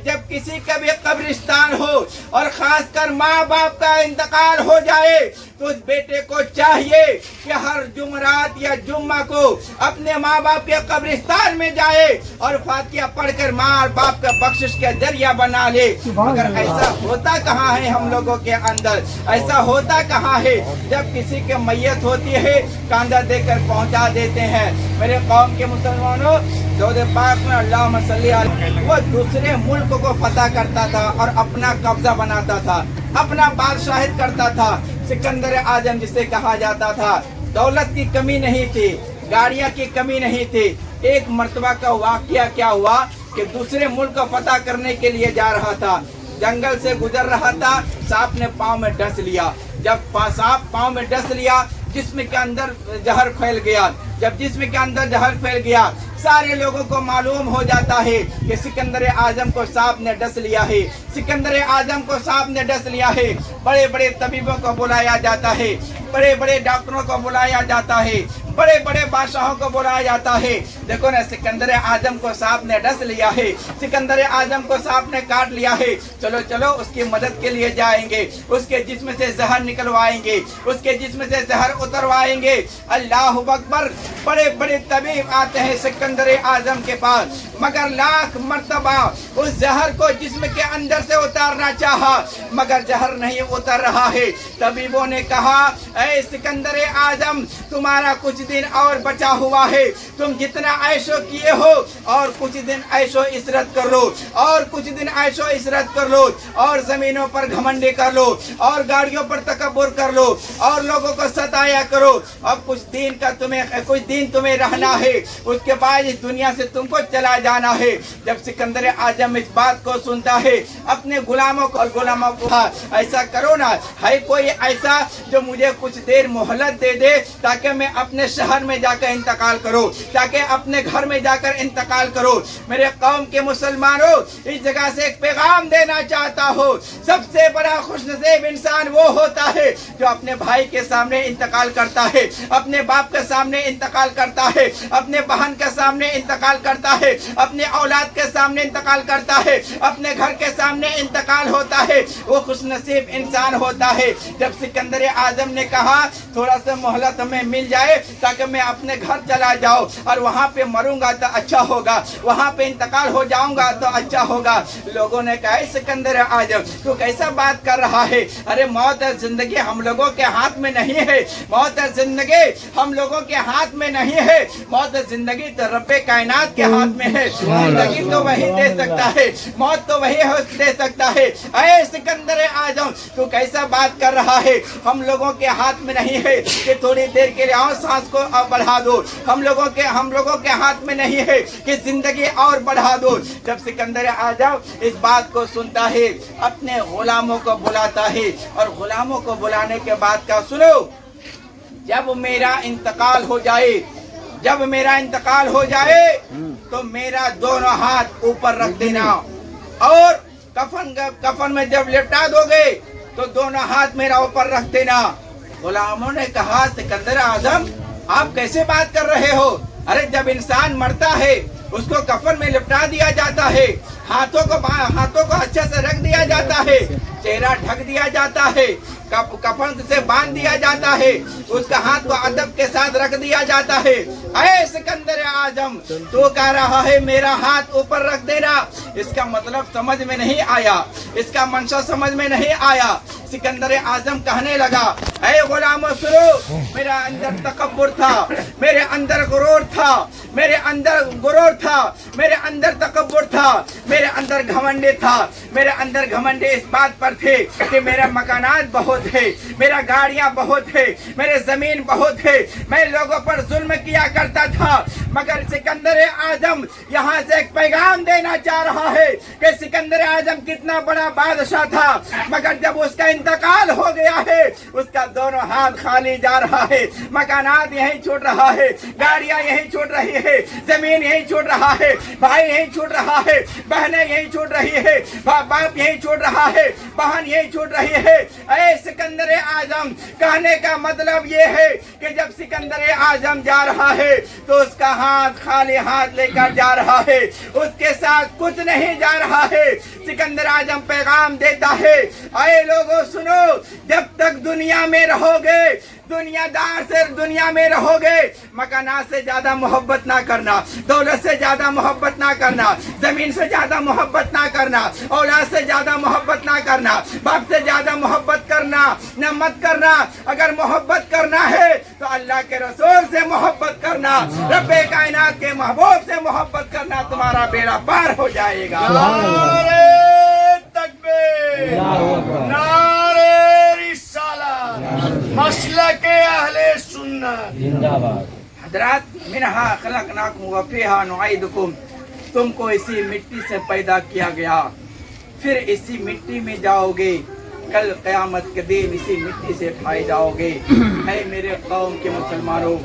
जब किसी का भी कब्रिस्तान हो और खासकर माँ बाप का इंतकाल हो जाए तो उस बेटे को चाहिए कि हर जुमरात या जुम्मा को अपने माँ बाप के कब्रिस्तान में जाए और फातिहा पढ़कर माँ और बाप का बख्शिश का जरिया बना ले। मगर ऐसा होता कहाँ है हम लोगों के अंदर, ऐसा होता कहाँ है। जब किसी के मैयत होती है कांधा देकर पहुंचा देते हैं। मेरे कौम के मुसलमानों, दौद पाक में अल्लाहुम्मा सल्ली अलैहि, वो दूसरे मुल्क को फतह करता था और अपना कब्जा बनाता था, अपना बादशाहित करता था। सिकंदर आजम जिसे कहा जाता था, दौलत की कमी नहीं थी, गाड़ियां की कमी नहीं थी। एक मर्तबा का वाकया क्या हुआ कि दूसरे मुल्क को फतह करने के लिए जा रहा था, जंगल से गुजर रहा था, सांप ने पाँव में डस लिया। जब सांप पाँव में डस लिया, जिस्म के अंदर जहर फैल गया। जब जिस्म के अंदर जहर फैल गया, सारे लोगों को मालूम हो जाता है कि सिकंदर आजम को सांप ने डस लिया है, सिकंदर आजम को सांप ने डस लिया है। बड़े बड़े तबीबों को बुलाया जाता है, बड़े बड़े डॉक्टरों को बुलाया जाता है, बड़े बड़े बादशाहों को बुलाया जाता है। देखो ना, सिकंदर आजम को सांप ने डस लिया है, सिकंदर आजम को सांप ने काट लिया है। चलो चलो उसकी मदद के लिए जाएंगे, उसके जिस्म से जहर निकलवाएंगे, उसके जिस्म से जहर उतरवाएंगे। अल्लाह अकबर। बड़े बड़े तबीब आते हैं सिकंदर आजम के पास, मगर लाख मर्तबा उस जहर को जिस्म के अंदर से उतारना चाहा, मगर जहर नहीं उतर रहा है। तबीबों ने कहा, ऐ सिकंदर आजम, तुम्हारा कुछ दिन और बचा हुआ है, तुम जितना ऐशो किए हो और कुछ दिन ऐशो इशरत कर लो, और कुछ दिन ऐशो इशरत कर लो, और जमीनों पर घमंडी कर लो, और गाड़ियों पर तकब्बुर कर लो, और लोगों को सताया करो। अब कुछ दिन तुम्हें रहना है, उसके बाद इस दुनिया से तुमको चला जाना है। जब सिकंदर आजम इस बात को सुनता है, अपने गुलामों को ऐसा करो ना, है कोई ऐसा जो मुझे कुछ देर मोहलत दे दे ताकि मैं अपने शहर में जाकर इंतकाल करो, ताकि अपने घर में जाकर इंतकाल करो। मेरे कौम के मुसलमानों, इस जगह से एक पैगाम देना चाहता हो, सबसे बड़ा खुशनसीब इंसान वो होता है जो अपने भाई के सामने इंतकाल करता है, अपने बाप के सामने इंतकाल करता है, अपने बहन के सामने इंतकाल करता है, अपने औलाद के सामने इंतकाल करता है, अपने घर के सामने इंतकाल होता है। वो खुशनसीब इंसान होता है। जब सिकंदर आजम ने कहा थोड़ा सा मोहलत हमें मिल जाए ताकि मैं अपने घर चला जाऊं और वहां पे मरूंगा तो अच्छा होगा, वहां पे इंतकाल हो जाऊंगा तो अच्छा होगा। लोगों ने कहा, सिकंदर आजम तू कैसा बात कर रहा है? अरे मौत और जिंदगी हम लोगों के हाथ में नहीं है, मौत और जिंदगी हम लोगों के हाथ में नहीं है, मौत और जिंदगी तो रब्बे कायनात के हाथ में है। जिंदगी तो वही दे सकता है, मौत तो वही दे सकता है। अरे सिकंदर आजम तू कैसा बात कर रहा है? हम लोगों के हाथ में नहीं है कि थोड़ी देर के लिए और सांस को बढ़ा दो, हम लोगों के हाथ में नहीं है कि जिंदगी और बढ़ा दो। जब सिकंदर आजम इस बात को सुनता है, अपने गुलामों को बुलाता है, और गुलामों को बुलाने के बाद का सुनो, जब मेरा इंतकाल हो जाए, जब मेरा इंतकाल हो जाए तो मेरा दोनों हाथ ऊपर रख देना, और कफन में जब लिपटा दोगे तो दोनों हाथ मेरा ऊपर रख देना। गुलामों ने कहा, सिकंदर आजम आप कैसे बात कर रहे हो? अरे जब इंसान मरता है उसको कफन में लिपटा दिया जाता है, हाथों को अच्छे से रख दिया जाता है, चेहरा ढक दिया जाता है, कफन से बांध दिया जाता है, उसका हाथ को अदब के साथ रख दिया जाता है। ऐ सिकंदर आजम तो कह रहा है मेरा हाथ ऊपर रख देना, इसका मतलब समझ में नहीं आया, इसका मंशा समझ में नहीं आया। सिकंदर आजम कहने लगा, ऐ गुलामों सुनो, मेरा अंदर तकब्बुर था, मेरे अंदर गुरूर था, मेरे अंदर गुरूर था, मेरे अंदर तकब्बुर था, मेरे अंदर घमंडे था। मेरे अंदर घमंडे इस बात पर थे कि मेरा मकानात बहुत है, मेरा गाड़ियां बहुत है, मेरे जमीन बहुत है, मैं लोगों पर जुल्म किया करता था। मगर सिकंदर आजम यहाँ से एक पैगाम देना चाह रहा है कि सिकंदर आजम कितना बड़ा बादशाह था, मगर जब उसका इंतकाल हो गया है उसका दोनों हाथ खाली जा रहा है, मकानात यहीं छूट रहा है, गाड़ियां यहीं छूट रही है, जमीन यहीं छूट रहा है, भाई यहीं छूट रहा है, बहनें यहीं छूट रही है, बाप यहीं छूट रहा है, बहन यहीं छूट रही है। ऐ सिकंदर आजम, कहने का मतलब ये है कि जब सिकंदर आजम जा रहा है तो उसका हाथ खाली हाथ लेकर जा रहा है, उसके साथ कुछ नहीं जा रहा है। सिकंदर आजम पैगाम देता है, आए लोगों सुनो, जब तक दुनिया में रहोगे, दुनियादार से दुनिया में रहोगे, मकानात से ज्यादा मोहब्बत ना करना, दौलत से ज्यादा मोहब्बत ना करना, जमीन से ज्यादा मोहब्बत ना करना, औलाद से ज्यादा मोहब्बत ना करना, बाप से ज्यादा मोहब्बत करना न मत करना। अगर मोहब्बत करना है तो अल्लाह के रसूल से मोहब्बत करना, रब्बे कायनात के महबूब से मोहब्बत करना, तुम्हारा बेड़ा पार हो जाएगा। नारे तकबीर, नारे रिसालत, मसलके अहले सुन्नत। हजरात, मिनहा खलकनाकुम व फीहा नुईदुकुम, तुमको इसी मिट्टी से पैदा किया गया, फिर इसी मिट्टी में जाओगे, कल क़यामत के दिन इसी मिट्टी से खाए जाओगे। ऐ मेरे कौम के मुसलमानों,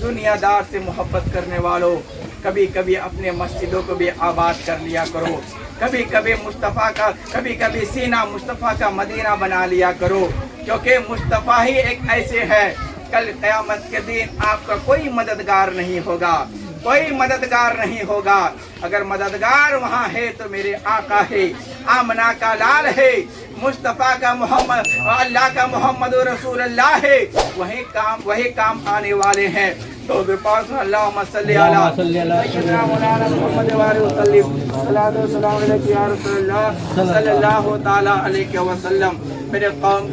दुनियादार से मोहब्बत करने वालों, कभी कभी अपने मस्जिदों को भी आबाद कर लिया करो, कभी कभी मुस्तफ़ा का, कभी कभी सीना मुस्तफ़ा का मदीना बना लिया करो, क्योंकि मुस्तफ़ा ही एक ऐसे है, कल क़यामत के दिन आपका कोई मददगार नहीं होगा, कोई मददगार नहीं होगा। अगर मददगार वहाँ है तो मेरे आका है, आमना का लाल है, मुस्तफ़ा का मोहम्मद, अल्लाह का मोहम्मद रसूलुल्लाह है, वही काम आने वाले हैं। तो पास अल्लाहुम्मा सल्ली अला सय्यिदना मौलाना मुहम्मद व आलिहि वसल्लम, सल्लल्लाहु अलैहि या रसूलल्लाह सल्लल्लाहु तआला अलैहि वसल्लम। मेरे कौम